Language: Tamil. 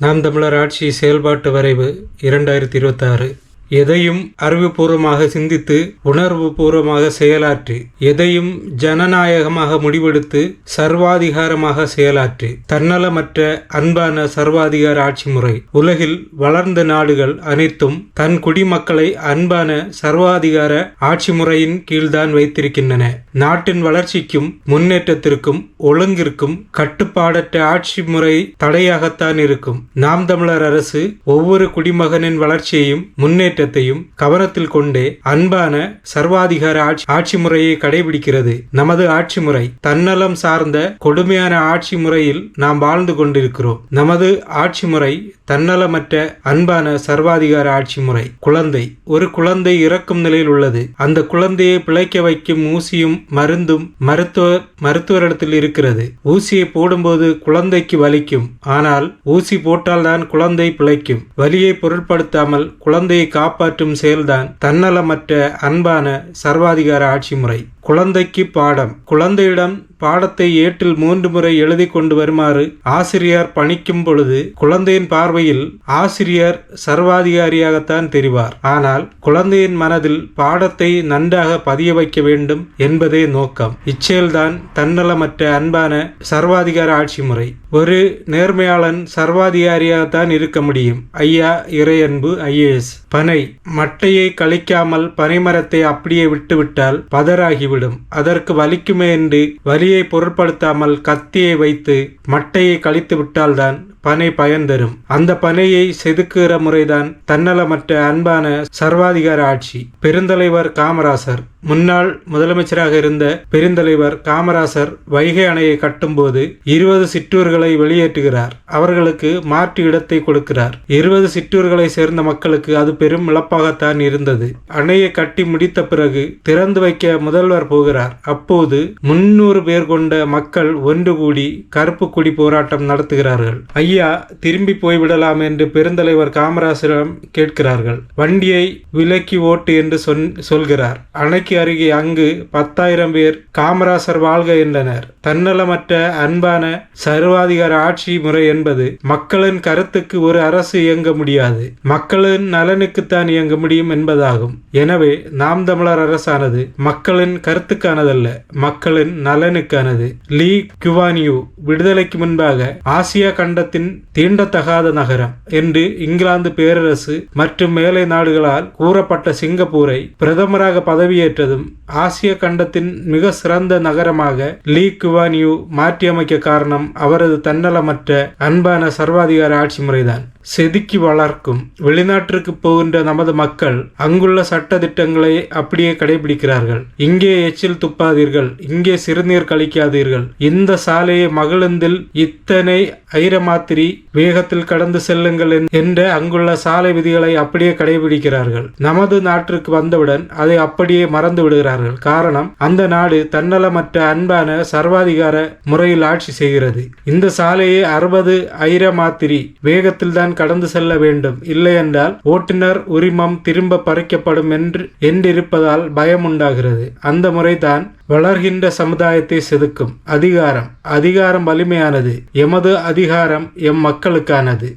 நாம் தமிழர் ஆட்சி செயல்பாட்டு வரைவு 2026. எதையும் அறிவுபூர்வமாக சிந்தித்து உணர்வு பூர்வமாக செயலாற்றி, எதையும் ஜனநாயகமாக முடிவெடுத்து சர்வாதிகாரமாக செயலாற்றி, தன்னலமற்ற அன்பான சர்வாதிகார ஆட்சி முறை. உலகில் வளர்ந்த நாடுகள் அனைத்தும் தன் குடிமக்களை அன்பான சர்வாதிகார ஆட்சி முறையின் கீழ்தான் வைத்திருக்கின்றன. நாட்டின் வளர்ச்சிக்கும் முன்னேற்றத்திற்கும் ஒழுங்கிற்கும் கட்டுப்பாடற்ற ஆட்சி முறை தடையாகத்தான் இருக்கும். நாம் தமிழர் அரசு ஒவ்வொரு குடிமகனின் வளர்ச்சியையும் முன்னேற்ற கவனத்தில் கொண்டே அன்பான சர்வாதிகார ஆட்சி முறையை கடைபிடிக்கிறது. நமது ஆட்சி முறை தன்னலம் சார்ந்த கொடுமையான ஆட்சி முறையில் நாம் வாழ்ந்து கொண்டிருக்கிறோம். நமது ஆட்சி முறை தன்னலமற்ற அன்பான சர்வாதிகார ஆட்சி முறை. குழந்தை, ஒரு குழந்தை இறக்கும் நிலையில் உள்ளது. அந்த குழந்தையை பிழைக்க வைக்கும் ஊசியும் மருந்தும் மருத்துவரிடத்தில் இருக்கிறது. ஊசியை போடும்போது குழந்தைக்கு வலிக்கும். ஆனால் ஊசி போட்டால்தான் குழந்தை பிழைக்கும். வலியை பொருட்படுத்தாமல் குழந்தையை காப்பாற்றும் செயல்தான் தன்னலமற்ற அன்பான சர்வாதிகார ஆட்சி முறை. குழந்தைக்கு பாடம். குழந்தையிடம் பாடத்தை ஏட்டில் 3 முறை எழுதி கொண்டு வருமாறு ஆசிரியர் பணிக்கும் பொழுது குழந்தையின் பார்வையில் ஆசிரியர் சர்வாதிகாரியாகத்தான் தெரிவார். ஆனால் குழந்தையின் மனதில் பாடத்தை நன்றாக பதிய வைக்க வேண்டும் என்பதே நோக்கம். இச்செயல்தான் தன்னலமற்ற அன்பான சர்வாதிகார ஆட்சி முறை. ஒரு நேர்மையாளன் சர்வாதிகாரியாகத்தான் இருக்க முடியும். ஐயா இறையன்பு IAS. பனை மட்டையை கழிக்காமல் பனைமரத்தை அப்படியே விட்டுவிட்டால் பதறாகிவிடும். அதற்கு வலிக்குமே என்று வலியை பொருட்படுத்தாமல் கத்தியை வைத்து மட்டையை கழித்து விட்டால்தான் பனை பயன் தரும். அந்த பனையை செதுக்குகிற முறைதான் தன்னலமற்ற அன்பான சர்வாதிகார ஆட்சி. பெருந்தலைவர் காமராசர். முன்னாள் முதலமைச்சராக இருந்த பெருந்தலைவர் காமராசர் வைகை அணையை கட்டும்போது 20 சிற்றூர்களை வெளியேற்றுகிறார். அவர்களுக்கு மாற்று இடத்தை கொடுக்கிறார். 20 சிற்றூர்களை சேர்ந்த மக்களுக்கு அது பெரும் இழப்பாகத்தான் இருந்தது. அணையை கட்டி முடித்த பிறகு திறந்து வைக்க முதல்வர் போகிறார். அப்போது 300 பேர் கொண்ட மக்கள் ஒன்று கூடி கருப்பு கொடி போராட்டம் நடத்துகிறார்கள். ஐயா, திரும்பி போய்விடலாம் என்று பெருந்தலைவர் காமராசரிடம் கேட்கிறார்கள். வண்டியை விலக்கி ஓட்டு என்று சொல்கிறார். அணைக்கு அருகே அங்கு 10,000 பேர் காமராசர் வாழ்க என்றனர். தன்னலமற்ற அன்பான சர்வாதிகார ஆட்சி முறை என்பது மக்களின் கருத்துக்கு ஒரு அரசு இயங்க முடியாது, மக்களின் நலனுக்குத்தான் இயங்க முடியும் என்பதாகும். எனவே நாம் தமிழர் அரசானது மக்களின் கருத்துக்கானதல்ல, மக்களின் நலனுக்கானது. லீ குவான் யூ விடுதலைக்கு முன்பாக ஆசியா கண்டத்தின் தீண்டத்தகாத நகரம் என்று இங்கிலாந்து பேரரசு மற்றும் மேலை நாடுகளால் கூறப்பட்ட சிங்கப்பூரை பிரதமராக பதவியேற்றதும் ஆசிய கண்டத்தின் மிக சிறந்த நகரமாக லீ குவான் யூ மாற்றியமைக்க காரணம் அவரது தன்னலமற்ற அன்பான சர்வாதிகார ஆட்சி முறைதான். செதுக்கி வளர்க்கும். வெளிநாட்டிற்கு போகின்ற நமது மக்கள் அங்குள்ள சட்ட திட்டங்களை அப்படியே கடைபிடிக்கிறார்கள். இங்கே எச்சில் துப்பாதீர்கள், இங்கே சிறுநீர் கழிக்காதீர்கள், இந்த சாலையை மகிழுந்தில் இத்தனை ஐரமாத்திரி வேகத்தில் கடந்து செல்லுங்கள் என்ற அங்குள்ள சாலை விதிகளை அப்படியே கடைபிடிக்கிறார்கள். நமது நாட்டிற்கு வந்தவுடன் அதை அப்படியே மறந்து விடுகிறார்கள். காரணம், அந்த நாடு தன்னலமற்ற அன்பான சர்வாதிகார முறையில் ஆட்சி செய்கிறது. இந்த சாலையை 60 ஐரமாத்திரி வேகத்தில் தான் கடந்து செல்ல வேண்டும், இல்லை என்றால் ஓட்டுநர் உரிமம் திரும்ப பறிக்கப்படும் என்றிருப்பதால் பயம் உண்டாகிறது. அந்த முறைதான் வளர்கின்ற சமுதாயத்தை செதுக்கும். அதிகாரம் வலிமையானது. எமது அதிகாரம் எம் மக்களுக்கானது.